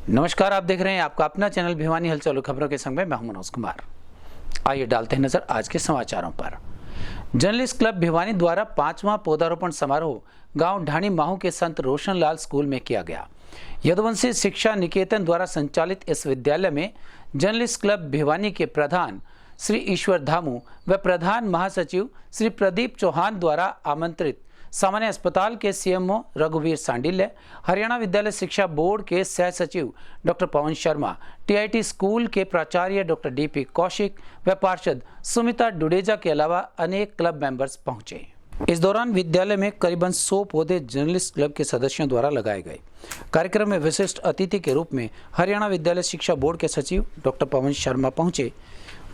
नमस्कार, आप देख रहे हैं आपका अपना चैनल भिवानी हलचल खबरों के संग में मैं हूं मनोज कुमार। आइए डालते हैं नजर आज के समाचारों पर। जर्नलिस्ट क्लब भिवानी द्वारा 5वां पौधारोपण समारोह गांव ढाणी माहू के संत रोशन लाल स्कूल में किया गया। यदुवंशी शिक्षा निकेतन द्वारा संचालित इस विद्यालय में जर्नलिस्ट क्लब भिवानी के प्रधान श्री ईश्वर धामू व प्रधान महासचिव श्री प्रदीप चौहान द्वारा आमंत्रित सामान्य अस्पताल के सीएमओ रघुवीर सांडिल्य, हरियाणा विद्यालय शिक्षा बोर्ड के सह सचिव doctor Pawan Sharma, TIT school के प्राचार्य डॉक्टर डीपी कौशिक व पार्षद सुमिता डुडेजा के अलावा अनेक क्लब मेंबर्स पहुंचे। इस दौरान विद्यालय में करीबन 100 पौधे जर्नलिस्ट क्लब के सदस्यों द्वारा लगाए गए। कार्यक्रम में विशिष्ट अतिथि के रूप में हरियाणा विद्यालय शिक्षा बोर्ड के सचिव डॉक्टर पवन शर्मा पहुंचे।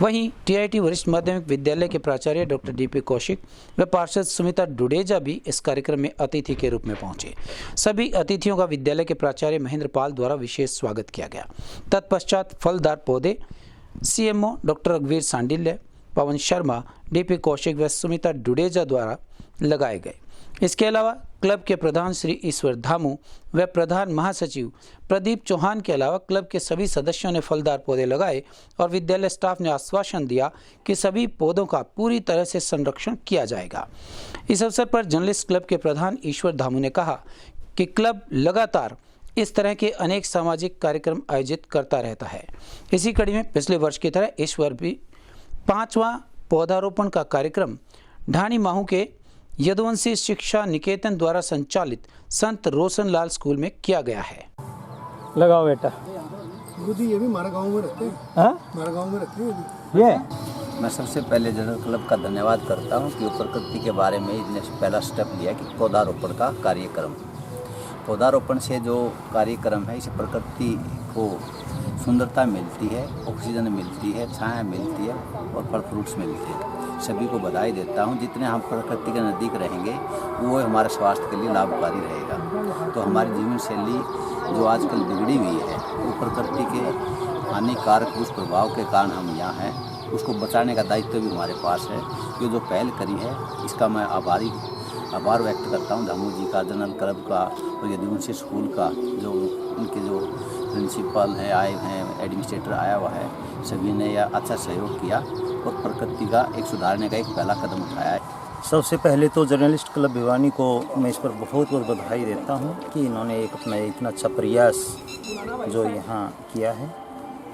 वहीं टीआईटी वरिष्ठ माध्यमिक विद्यालय के प्राचार्य डॉक्टर डीपी कौशिक व पार्षद सुमिता डुडेजा भी इस कार्यक्रम में अतिथि के रूप में पहुंचे। सभी अतिथियों का विद्यालय के प्राचार्य महेंद्र पाल द्वारा विशेष स्वागत किया गया। तत्पश्चात फलदार पौधे सीएमओ डॉक्टर रघुवीर सांडिल्य, पवन शर्मा, डीपी कौशिक व सुमिता डुडेजा द्वारा लगाए गए। इसके अलावा क्लब के प्रधान श्री ईश्वर धामू व प्रधान महासचिव प्रदीप चौहान के अलावा क्लब के सभी सदस्यों ने फलदार पौधे लगाए और विद्यालय स्टाफ ने आश्वासन दिया कि सभी पौधों का पूरी तरह से संरक्षण किया जाएगा। इस अवसर पर जर्नलिस्ट क्लब के प्रधान ईश्वर धामू ने कहा कि क्लब लगातार इस तरह के अनेक सामाजिक कार्यक्रम आयोजित करता रहता है। इसी कड़ी में पिछले वर्ष की तरह इस वर्ष भी 5वां पौधारोपण का कार्यक्रम ढाणी माहू के यदुवंशी शिक्षा निकेतन द्वारा संचालित संत रोशन लाल स्कूल में किया गया है। लगाओ बेटा। ये भी हमारे गांव में रखते हैं। हमारे गांव में रखते हैं ये मैं सबसे पहले जनरल क्लब का धन्यवाद करता हूं कि वो प्रकृति के बारे में इसने पहला स्टेप लिया कि पौधारोपण का कार्यक्रम। पौधारोपण से जो कार्यक्रम है, इसे प्रकृति को सुंदरता मिलती है, ऑक्सीजन मिलती है, छाया मिलती है और फल फ्रूट्स मिलते हैं। सभी को बधाई देता हूं। जितने हम प्रकृति के नज़दीक रहेंगे वो हमारे स्वास्थ्य के लिए लाभकारी रहेगा। तो हमारी जीवन शैली जो आजकल बिगड़ी हुई है वो प्रकृति के हानिकारक दुष्प्रभाव के कारण हम यहाँ हैं। उसको बचाने का दायित्व भी हमारे पास है। ये जो पहल करी है इसका मैं आभार व्यक्त करता हूँ धामू जी का, जनरल क्लब का और यदुवंशी स्कूल का, जो उनके जो प्रिंसिपल हैं आए हैं, एडमिनिस्ट्रेटर आया हुआ है, सभी ने यह अच्छा सहयोग किया और प्रकृति का एक सुधारने का एक पहला कदम उठाया है। सबसे पहले तो जर्नलिस्ट क्लब भिवानी को मैं इस पर बहुत बहुत बधाई देता हूं कि इन्होंने एक अपना इतना अच्छा प्रयास जो यहाँ किया है,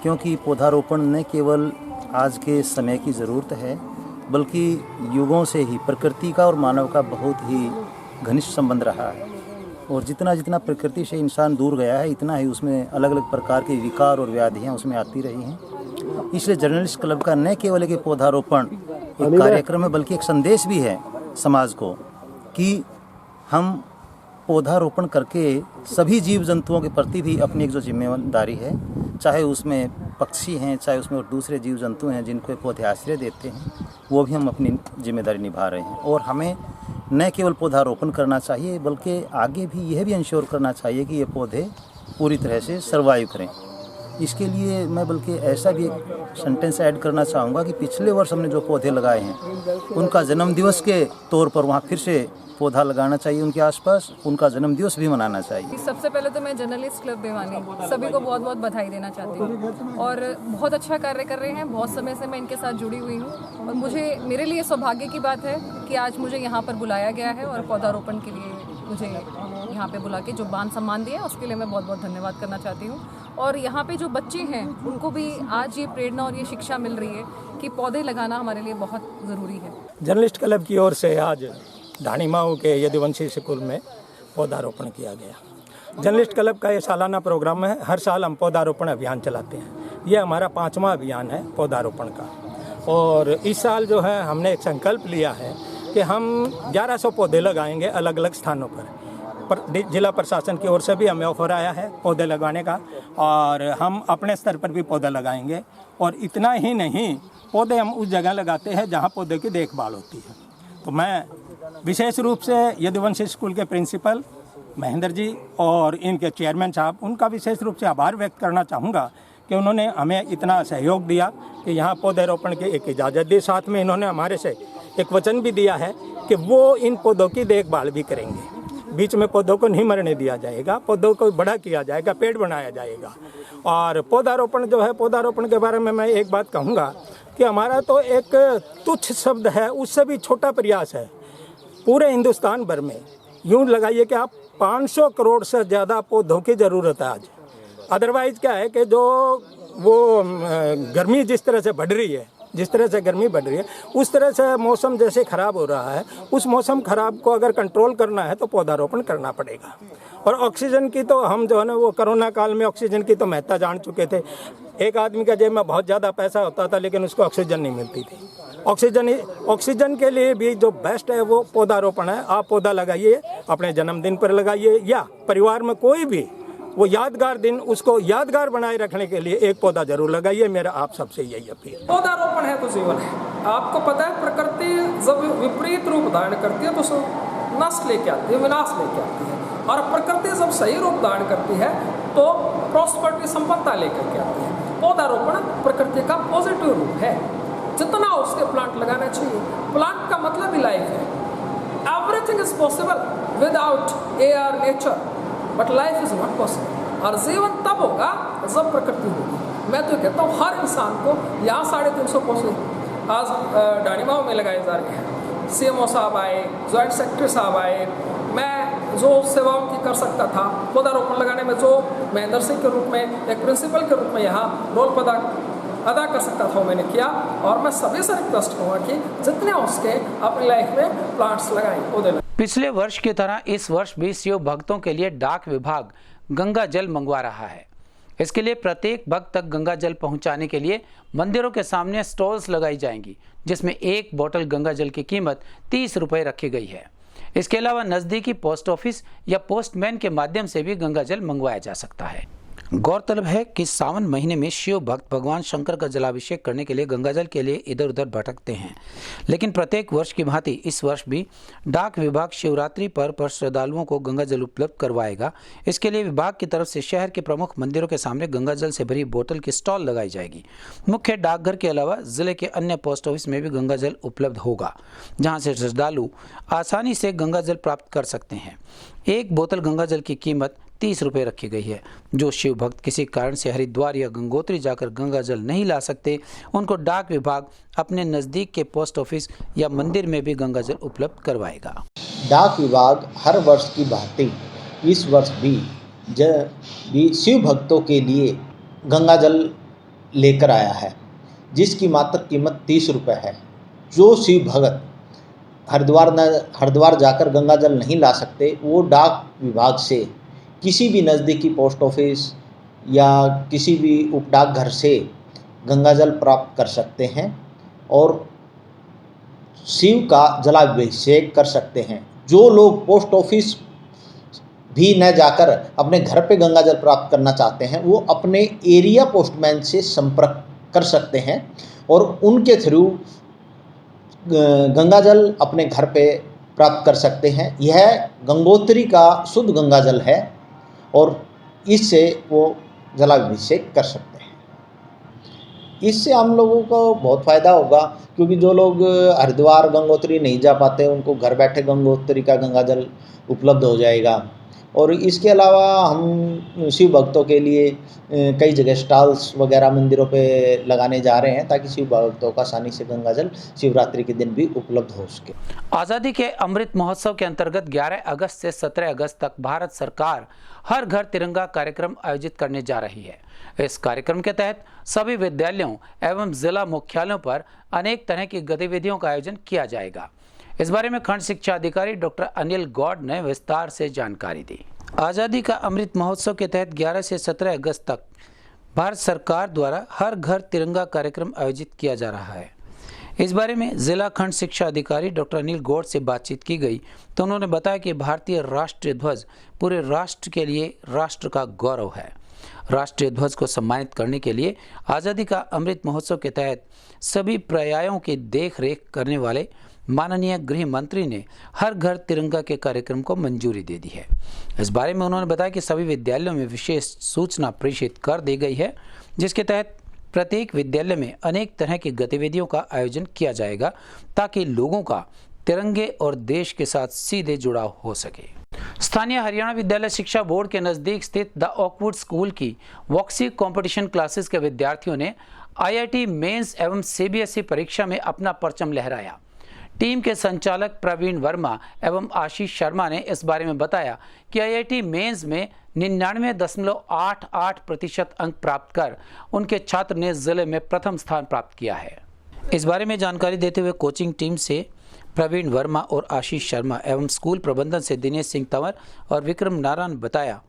क्योंकि पौधारोपण न केवल आज के समय की ज़रूरत है बल्कि युगों से ही प्रकृति का और मानव का बहुत ही घनिष्ठ संबंध रहा है। और जितना जितना प्रकृति से इंसान दूर गया है इतना ही उसमें अलग अलग प्रकार के विकार और व्याधियाँ उसमें आती रही हैं। इसलिए जर्नलिस्ट क्लब का न केवल एक पौधारोपण एक कार्यक्रम है बल्कि एक संदेश भी है समाज को कि हम पौधारोपण करके सभी जीव जंतुओं के प्रति भी अपनी एक जो जिम्मेदारी है, चाहे उसमें पक्षी हैं, चाहे उसमें और दूसरे जीव जंतु हैं जिनको पौधे आश्रय देते हैं, वो भी हम अपनी जिम्मेदारी निभा रहे हैं। और हमें न केवल पौधारोपण करना चाहिए बल्कि आगे भी यह भी इंश्योर करना चाहिए कि ये पौधे पूरी तरह से सर्वाइव करें। इसके लिए मैं बल्कि ऐसा भी एक सेंटेंस ऐड करना चाहूँगा कि पिछले वर्ष हमने जो पौधे लगाए हैं उनका जन्मदिवस के तौर पर वहाँ फिर से पौधा लगाना चाहिए, उनके आसपास उनका जन्मदिवस भी मनाना चाहिए। सबसे पहले तो मैं जर्नलिस्ट क्लब भिवानी सभी को बहुत बहुत बधाई देना चाहती हूँ और बहुत अच्छा कार्य कर रहे हैं। बहुत समय से मैं इनके साथ जुड़ी हुई हूँ और मेरे लिए सौभाग्य की बात है कि आज मुझे यहाँ पर बुलाया गया है और पौधारोपण के लिए मुझे यहाँ पे बुला के जो मान सम्मान दिया उसके लिए मैं बहुत बहुत धन्यवाद करना चाहती हूँ। और यहाँ पे जो बच्चे हैं उनको भी आज ये प्रेरणा और ये शिक्षा मिल रही है कि पौधे लगाना हमारे लिए बहुत ज़रूरी है। जर्नलिस्ट क्लब की ओर से आज ढाणी माहू के यदुवंशी स्कूल में पौधारोपण किया गया। जर्नलिस्ट क्लब का ये सालाना प्रोग्राम है। हर साल हम पौधारोपण अभियान चलाते हैं। ये हमारा 5वां अभियान है पौधारोपण का। और इस साल जो है हमने एक संकल्प लिया है कि हम 1100 पौधे लगाएंगे अलग अलग स्थानों पर। जिला प्रशासन की ओर से भी हमें ऑफर आया है पौधे लगाने का और हम अपने स्तर पर भी पौधे लगाएंगे। और इतना ही नहीं, पौधे हम उस जगह लगाते हैं जहाँ पौधे की देखभाल होती है। तो मैं विशेष रूप से यदुवंशी स्कूल के प्रिंसिपल महेंद्र जी और इनके चेयरमैन साहब, उनका विशेष रूप से आभार व्यक्त करना चाहूँगा कि उन्होंने हमें इतना सहयोग दिया कि यहाँ पौधेरोपण की एक इजाज़त दी। साथ में इन्होंने हमारे से एक वचन भी दिया है कि वो इन पौधों की देखभाल भी करेंगे। बीच में पौधों को नहीं मरने दिया जाएगा, पौधों को बड़ा किया जाएगा, पेड़ बनाया जाएगा। और पौधारोपण जो है, पौधारोपण के बारे में मैं एक बात कहूँगा कि हमारा तो एक तुच्छ शब्द है, उससे भी छोटा प्रयास है। पूरे हिंदुस्तान भर में यूँ लगाइए कि आप 500 करोड़ से ज़्यादा पौधों की ज़रूरत है आज। अदरवाइज़ क्या है कि जो वो गर्मी जिस तरह से बढ़ रही है, जिस तरह से गर्मी बढ़ रही है, उस तरह से मौसम जैसे ख़राब हो रहा है, उस मौसम ख़राब को अगर कंट्रोल करना है तो पौधारोपण करना पड़ेगा। और ऑक्सीजन की तो हम जो है ना, वो कोरोना काल में ऑक्सीजन की तो महत्ता जान चुके थे। एक आदमी का जेब में बहुत ज़्यादा पैसा होता था लेकिन उसको ऑक्सीजन नहीं मिलती थी। ऑक्सीजन के लिए भी जो बेस्ट है वो पौधारोपण है। आप पौधा लगाइए, अपने जन्मदिन पर लगाइए या परिवार में कोई भी वो यादगार दिन, उसको यादगार बनाए रखने के लिए एक पौधा जरूर लगाइए। मेरा आप सबसे यही अपील। पौधारोपण है तो जीवन है। आपको पता है प्रकृति जब विपरीत रूप धारण करती है तो नष्ट लेके आती है, विनाश लेके आती है। और प्रकृति जब सही रूप धारण करती है तो प्रॉस्पेरिटी, संपन्नता लेकर के आती है। पौधारोपण प्रकृति का पॉजिटिव रूप है। जितना उसके प्लांट लगाना चाहिए। प्लांट का मतलब ही लाइफ है। Everything is possible without air, nature, but life is not possible. और जीवन तब होगा जब प्रकृति होगी। मैं तो कहता हूँ हर इंसान को यहाँ 350 पौधे आज ढाणीमाओं में लगाए जा रहे हैं। CMO साहब आए, जॉइंट सेक्रेटरी साहब आए, मैं जो सेवाओं की कर सकता था पौधारोपण लगाने में, जो महेंद्र सिंह के रूप में एक प्रिंसिपल के रूप में यहाँ रोल अदा कर सकता था, मैंने किया। और मैं सभी से रिक्वेस्ट करूँगा कि जितने हो सके अपनी लाइफ में प्लांट्स लगाएं, पौधे लगाएं। पिछले वर्ष की तरह इस वर्ष भी शिव भक्तों के लिए डाक विभाग गंगा जल मंगवा रहा है। इसके लिए प्रत्येक भक्त तक गंगा जल पहुंचाने के लिए मंदिरों के सामने स्टॉल्स लगाई जाएंगी, जिसमें एक बोतल गंगा जल की कीमत 30 रुपये रखी गई है। इसके अलावा नज़दीकी पोस्ट ऑफिस या पोस्टमैन के माध्यम से भी गंगा जल मंगवाया जा सकता है। गौरतलब है कि सावन महीने में शिव भक्त भगवान शंकर का जलाभिषेक करने के लिए गंगाजल के लिए इधर उधर भटकते हैं, लेकिन प्रत्येक वर्ष की भांति इस वर्ष भी डाक विभाग शिवरात्रि पर श्रद्धालुओं को गंगाजल उपलब्ध करवाएगा। इसके लिए विभाग की तरफ से शहर के प्रमुख मंदिरों के सामने गंगाजल से भरी बोतल की स्टॉल लगाई जाएगी। मुख्य डाकघर के अलावा जिले के अन्य पोस्ट ऑफिस में भी गंगाजल उपलब्ध होगा, जहाँ से श्रद्धालु आसानी से गंगाजल प्राप्त कर सकते हैं। एक बोतल गंगाजल की कीमत 30 रुपये रखी गई है। जो शिव भक्त किसी कारण से हरिद्वार या गंगोत्री जाकर गंगाजल नहीं ला सकते, उनको डाक विभाग अपने नज़दीक के पोस्ट ऑफिस या मंदिर में भी गंगाजल उपलब्ध करवाएगा। डाक विभाग हर वर्ष की भांति इस वर्ष भी शिव भक्तों के लिए गंगाजल लेकर आया है, जिसकी मात्र कीमत 30 रुपये है। जो शिव भक्त हरिद्वार जाकर गंगाजल नहीं ला सकते, वो डाक विभाग से किसी भी नज़दीकी पोस्ट ऑफिस या किसी भी उपडाक घर से गंगाजल प्राप्त कर सकते हैं और शिव का जलाभिषेक कर सकते हैं। जो लोग पोस्ट ऑफिस भी न जाकर अपने घर पे गंगाजल प्राप्त करना चाहते हैं, वो अपने एरिया पोस्टमैन से संपर्क कर सकते हैं और उनके थ्रू गंगाजल अपने घर पे प्राप्त कर सकते हैं। यह गंगोत्री का शुद्ध गंगाजल है और इससे वो जलाभिषेक कर सकते हैं। इससे हम लोगों को बहुत फ़ायदा होगा, क्योंकि जो लोग हरिद्वार गंगोत्री नहीं जा पाते, उनको घर बैठे गंगोत्री का गंगाजल उपलब्ध हो जाएगा। और इसके अलावा हम शिव भक्तों के लिए कई जगह स्टॉल्स वगैरह मंदिरों पे लगाने जा रहे हैं, ताकि शिव भक्तों का आसानी से गंगाजल शिवरात्रि के दिन भी उपलब्ध हो सके। आज़ादी के अमृत महोत्सव के अंतर्गत 11 अगस्त से 17 अगस्त तक भारत सरकार हर घर तिरंगा कार्यक्रम आयोजित करने जा रही है। इस कार्यक्रम के तहत सभी विद्यालयों एवं जिला मुख्यालयों पर अनेक तरह की गतिविधियों का आयोजन किया जाएगा। इस बारे में खंड शिक्षा अधिकारी डॉक्टर अनिल गौड़ ने विस्तार से जानकारी दी। आज़ादी का अमृत महोत्सव के तहत 11 से 17 अगस्त तक भारत सरकार द्वारा हर घर तिरंगा कार्यक्रम आयोजित किया जा रहा है। इस बारे में जिला खंड शिक्षा अधिकारी डॉक्टर अनिल गौड़ से बातचीत की गई तो उन्होंने बताया कि भारतीय राष्ट्रीय ध्वज पूरे राष्ट्र के लिए राष्ट्र का गौरव है। राष्ट्रीय ध्वज को सम्मानित करने के लिए आज़ादी का अमृत महोत्सव के तहत सभी पर्यायों की देख रेख करने वाले माननीय गृह मंत्री ने हर घर तिरंगा के कार्यक्रम को मंजूरी दे दी है। इस बारे में उन्होंने बताया कि सभी विद्यालयों में विशेष सूचना प्रेषित कर दी गई है, जिसके तहत प्रत्येक विद्यालय में अनेक तरह की गतिविधियों का आयोजन किया जाएगा, ताकि लोगों का तिरंगे और देश के साथ सीधे जुड़ाव हो सके। स्थानीय हरियाणा विद्यालय शिक्षा बोर्ड के नजदीक स्थित द ऑकवुड स्कूल की वॉक्सी कंपटीशन क्लासेस के विद्यार्थियों ने आईआईटी मेंस एवं सीबीएसई परीक्षा में अपना परचम लहराया। टीम के संचालक प्रवीण वर्मा एवं आशीष शर्मा ने इस बारे में बताया कि आईआईटी मेंस में 99.88% अंक प्राप्त कर उनके छात्र ने जिले में प्रथम स्थान प्राप्त किया है। इस बारे में जानकारी देते हुए कोचिंग टीम से प्रवीण वर्मा और आशीष शर्मा एवं स्कूल प्रबंधन से दिनेश सिंह तंवर और विक्रम नारायण बताया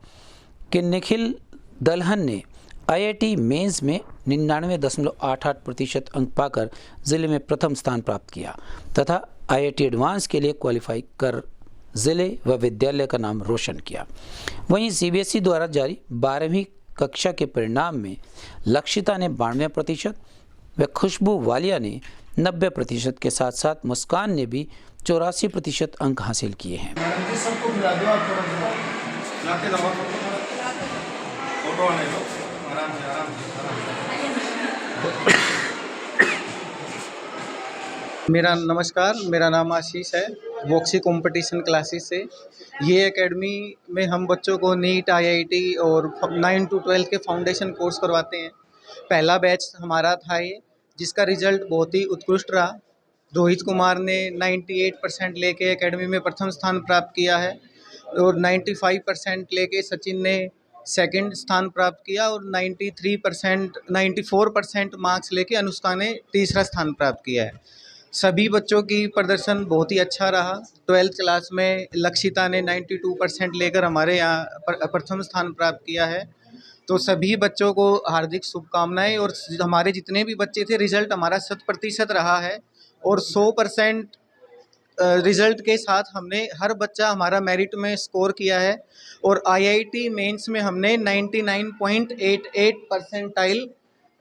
कि निखिल दलहन ने आईआईटी मेंस में 99.88% अंक पाकर जिले में प्रथम स्थान प्राप्त किया तथा आईआईटी एडवांस के लिए क्वालिफाई कर जिले व विद्यालय का नाम रोशन किया। वहीं सीबीएसई द्वारा जारी 12वीं कक्षा के परिणाम में लक्षिता ने 92% व खुशबू वालिया ने 90% के साथ साथ मुस्कान ने भी 84% अंक हासिल किए हैं। मेरा नाम आशीष है, वॉक्सी कंपटीशन क्लासेस से। ये एकेडमी में हम बच्चों को नीट, आईआईटी और 9 to 12 के फाउंडेशन कोर्स करवाते हैं। पहला बैच हमारा था ये, जिसका रिजल्ट बहुत ही उत्कृष्ट रहा। रोहित कुमार ने 98% लेके एकेडमी में प्रथम स्थान प्राप्त किया है और 95% लेके सचिन ने सेकंड स्थान प्राप्त किया और 94% मार्क्स लेके अनुष्का ने तीसरा स्थान प्राप्त किया है। सभी बच्चों की प्रदर्शन बहुत ही अच्छा रहा। 12th क्लास में लक्षिता ने 92% लेकर हमारे यहाँ प्रथम स्थान प्राप्त किया है। तो सभी बच्चों को हार्दिक शुभकामनाएं। और हमारे जितने भी बच्चे थे, रिजल्ट हमारा 100% रहा है और 100% रिजल्ट के साथ हमने हर बच्चा हमारा मेरिट में स्कोर किया है और आईआईटी मेंस में हमने 99.88 परसेंटाइल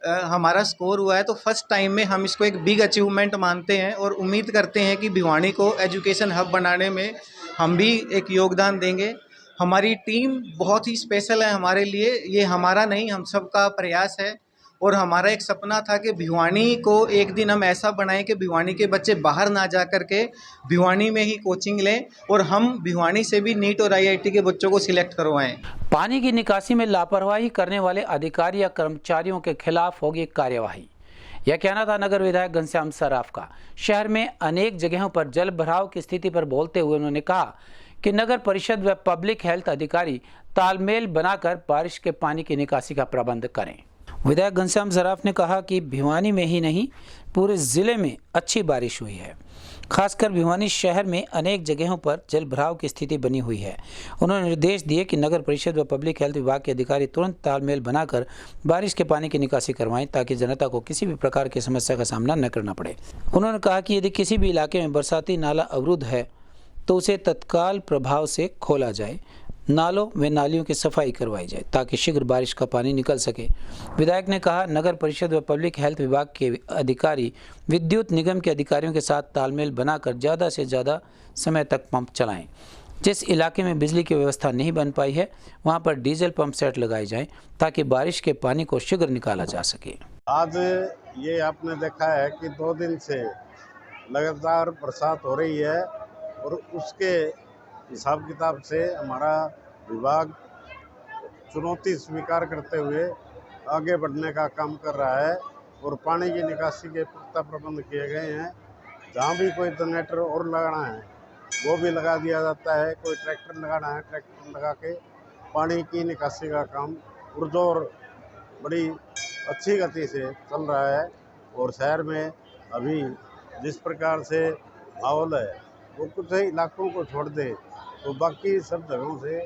हमारा स्कोर हुआ है। तो फर्स्ट टाइम में हम इसको एक बिग अचीवमेंट मानते हैं और उम्मीद करते हैं कि भिवानी को एजुकेशन हब बनाने में हम भी एक योगदान देंगे। हमारी टीम बहुत ही स्पेशल है हमारे लिए। ये हमारा नहीं, हम सबका प्रयास है और हमारा एक सपना था कि भिवानी को एक दिन हम ऐसा बनाएं कि भिवानी के बच्चे बाहर ना जा कर के भिवानी में ही कोचिंग लें और हम भिवानी से भी नीट और आईआईटी के बच्चों को सिलेक्ट करवाएं। पानी की निकासी में लापरवाही करने वाले अधिकारी या कर्मचारियों के खिलाफ होगी कार्यवाही। यह कहना था नगर विधायक घनश्याम सराफ का। शहर में अनेक जगहों पर जल भराव की स्थिति पर बोलते हुए उन्होंने कहा कि नगर परिषद व पब्लिक हेल्थ अधिकारी तालमेल बनाकर बारिश के पानी की निकासी का प्रबंध करें। विधायक घनश्याम सराफ ने कहा कि भिवानी में ही नहीं, पूरे जिले में अच्छी बारिश हुई है। खासकर भिवानी शहर में अनेक जगहों पर जल भराव की स्थिति बनी हुई है। उन्होंने निर्देश दिए कि नगर परिषद व पब्लिक हेल्थ विभाग के अधिकारी तुरंत तालमेल बनाकर बारिश के पानी की निकासी करवाएं ताकि जनता को किसी भी प्रकार की समस्या का सामना न करना पड़े। उन्होंने कहा कि यदि किसी भी इलाके में बरसाती नाला अवरुद्ध है तो उसे तत्काल प्रभाव से खोला जाए, नालों व नालियों की सफाई करवाई जाए ताकि शीघ्र बारिश का पानी निकल सके। विधायक ने कहा नगर परिषद व पब्लिक हेल्थ विभाग के अधिकारी विद्युत निगम के अधिकारियों के साथ तालमेल बनाकर ज़्यादा से ज़्यादा समय तक पंप चलाएं। जिस इलाके में बिजली की व्यवस्था नहीं बन पाई है वहां पर डीजल पंप सेट लगाए जाएं ताकि बारिश के पानी को शीघ्र निकाला जा सके। आज ये आपने देखा है कि 2 दिन से लगातार बरसात हो रही है और उसके हिसाब किताब से हमारा विभाग चुनौती स्वीकार करते हुए आगे बढ़ने का काम कर रहा है और पानी की निकासी के पुख्ता प्रबंध किए गए हैं। जहाँ भी कोई जनरेटर और लगाना है वो भी लगा दिया जाता है। कोई ट्रैक्टर लगाना है, ट्रैक्टर लगा के पानी की निकासी का काम पुरजोर बड़ी अच्छी गति से चल रहा है। और शहर में अभी जिस प्रकार से माहौल है वो कुछ इलाकों को छोड़ दे तो बाकी सब जगहों से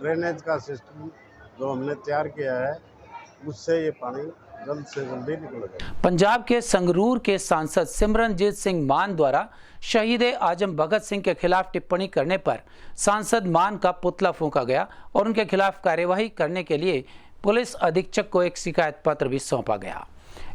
ड्रेनेज का सिस्टम जो हमने तैयार किया है उससे ये पानी जल्द से जल्दी निकलेगा। पंजाब के संगरूर के सांसद सिमरनजीत सिंह मान द्वारा शहीद आजम भगत सिंह के खिलाफ टिप्पणी करने पर सांसद मान का पुतला फूंका गया और उनके खिलाफ कार्यवाही करने के लिए पुलिस अधीक्षक को एक शिकायत पत्र भी सौंपा गया।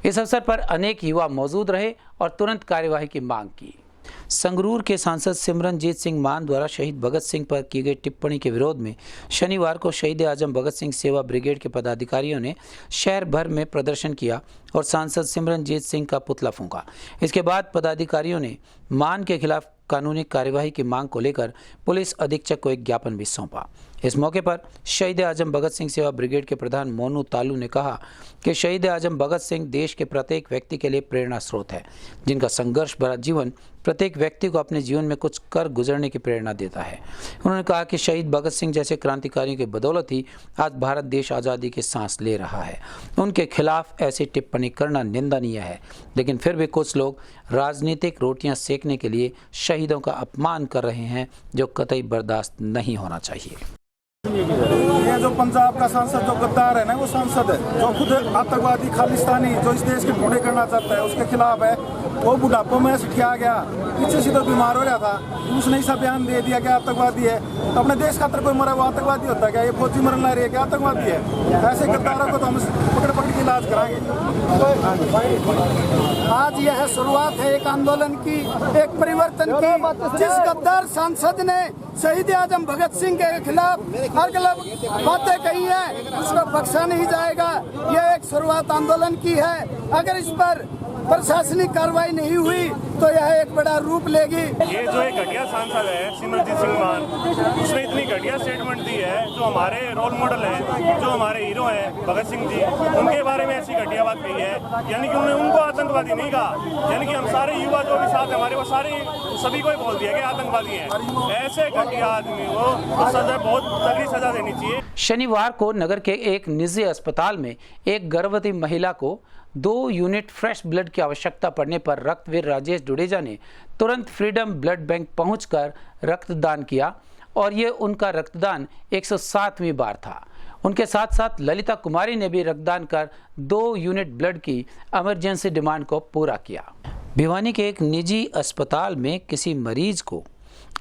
इस अवसर पर अनेक युवा मौजूद रहे और तुरंत कार्यवाही की मांग की। संगरूर के सांसद सिमरनजीत सिंह मान द्वारा शहीद भगत सिंह पर की गई टिप्पणी के विरोध में शनिवार को शहीद आजम भगत सिंह सेवा ब्रिगेड के पदाधिकारियों ने शहर भर में प्रदर्शन किया और सांसद सिमरनजीत सिंह का पुतला फूंका। इसके बाद पदाधिकारियों ने मान के खिलाफ कानूनी कार्यवाही की मांग को लेकर पुलिस अधीक्षक को एक ज्ञापन भी सौंपा। इस मौके पर शहीद आजम भगत सिंह सेवा ब्रिगेड के प्रधान मोनू तालू ने कहा कि शहीद आजम भगत सिंह देश के प्रत्येक व्यक्ति के लिए प्रेरणा स्रोत है, जिनका संघर्ष भरा जीवन प्रत्येक व्यक्ति को अपने जीवन में कुछ कर गुजरने की प्रेरणा देता है। उन्होंने कहा कि शहीद भगत सिंह जैसे क्रांतिकारियों की बदौलत ही आज भारत देश आज़ादी की सांस ले रहा है। उनके खिलाफ ऐसी टिप्पणी करना निंदनीय है, लेकिन फिर भी कुछ लोग राजनीतिक रोटियां सेकने के लिए शहीदों का अपमान कर रहे हैं, जो कतई बर्दाश्त नहीं होना चाहिए। ये जो पंजाब का सांसद जो गद्दार है ना, वो सांसद है जो खुद आतंकवादी खालिस्तानी जो इस देश के टुकड़े करना चाहता है, उसके खिलाफ है। वो बुढ़ापे में सिटिया गया, पीछे से तो बीमार हो रहा था, उसने ऐसा बयान दे दिया कि आतंकवादी है। तो अपने देश खातर कोई मरा वो आतंकवादी होता है क्या? ये फौजी मरने ला रही है क्या आतंकवादी है? ऐसे गद्दारों को तो हम पकड़ के इलाज कराएंगे। आज यह शुरुआत है एक आंदोलन की, एक परिवर्तन की। जिस गद्दार सांसद ने शहीद आजम भगत सिंह के खिलाफ अलग बातें कही है, उसको बख्शा नहीं जाएगा। यह एक शुरुआत आंदोलन की है। अगर इस पर प्रशासनिक कार्रवाई नहीं हुई तो यह एक बड़ा रूप लेगी। ये जो एक घटिया सांसद है सिमरजीत सिंह मान, उसने इतनी घटिया स्टेटमेंट दी है। जो हमारे रोल मॉडल हैं, जो हमारे हीरो हैं भगत सिंह जी, उनके बारे में ऐसी घटिया बात कही है। यानी कि उन्होंने उनको आतंकवादी नहीं कहा, यानी कि हम सारे युवा जो भी साथ हमारे वो सारे सभी को ही बोल दिया कि आतंकवादी हैं। ऐसे घटिया आदमी को सजा, बहुत तगड़ी सजा देनी चाहिए। शनिवार को नगर के एक निजी अस्पताल में एक गर्भवती महिला को 2 यूनिट फ्रेश ब्लड की आवश्यकता पड़ने पर रक्तवीर राजेश डुडेजा ने तुरंत फ्रीडम ब्लड बैंक पहुंचकर रक्तदान किया और ये उनका रक्तदान 107वीं बार था। उनके साथ साथ ललिता कुमारी ने भी रक्तदान कर 2 यूनिट ब्लड की इमरजेंसी डिमांड को पूरा किया। भिवानी के एक निजी अस्पताल में किसी मरीज को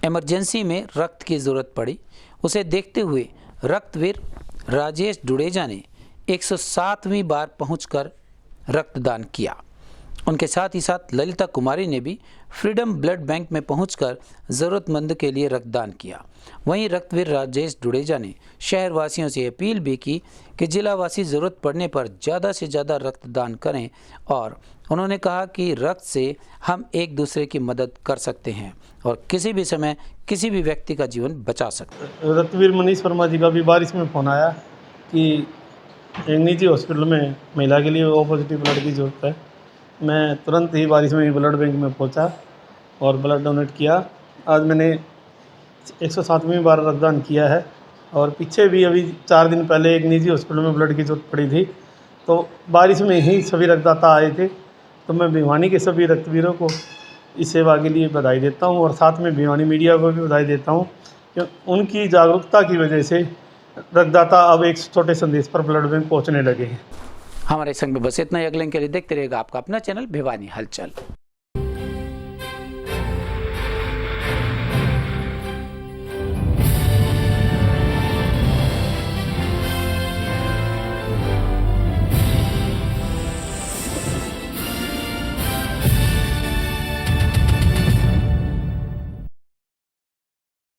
इमरजेंसी में रक्त की जरूरत पड़ी। उसे देखते हुए रक्तवीर राजेश डुडेजा ने 107वीं बार पहुंचकर रक्तदान किया। उनके साथ ही साथ ललिता कुमारी ने भी फ्रीडम ब्लड बैंक में पहुंचकर ज़रूरतमंद के लिए रक्तदान किया। वहीं रक्तवीर राजेश डुडेजा ने शहरवासियों से अपील भी की कि जिलावासी ज़रूरत पड़ने पर ज़्यादा से ज़्यादा रक्तदान करें और उन्होंने कहा कि रक्त से हम एक दूसरे की मदद कर सकते हैं और किसी भी समय किसी भी व्यक्ति का जीवन बचा सकते हैं। रक्तवीर मनीष वर्मा जी का भी बारिश में फ़ोन आया कि एक निजी हॉस्पिटल में महिला के लिए ओ पॉजिटिव ब्लड की ज़रूरत है। मैं तुरंत ही बारिश में ब्लड बैंक में पहुंचा और ब्लड डोनेट किया। आज मैंने 107वीं बार रक्तदान किया है और पीछे भी अभी 4 दिन पहले एक निजी हॉस्पिटल में ब्लड की ज़रूरत पड़ी थी, तो बारिश में ही सभी रक्तदाता आए थे। तो मैं भिवानी के सभी रक्तवीरों को इस सेवा के लिए बधाई देता हूं और साथ में भिवानी मीडिया को भी बधाई देता हूं कि उनकी जागरूकता की वजह से रक्तदाता अब एक छोटे संदेश पर ब्लड बैंक पहुंचने लगे हैं। हमारे संग में बस इतना ही। अगले के लिए देखते रहेगा आपका अपना चैनल भिवानी हलचल।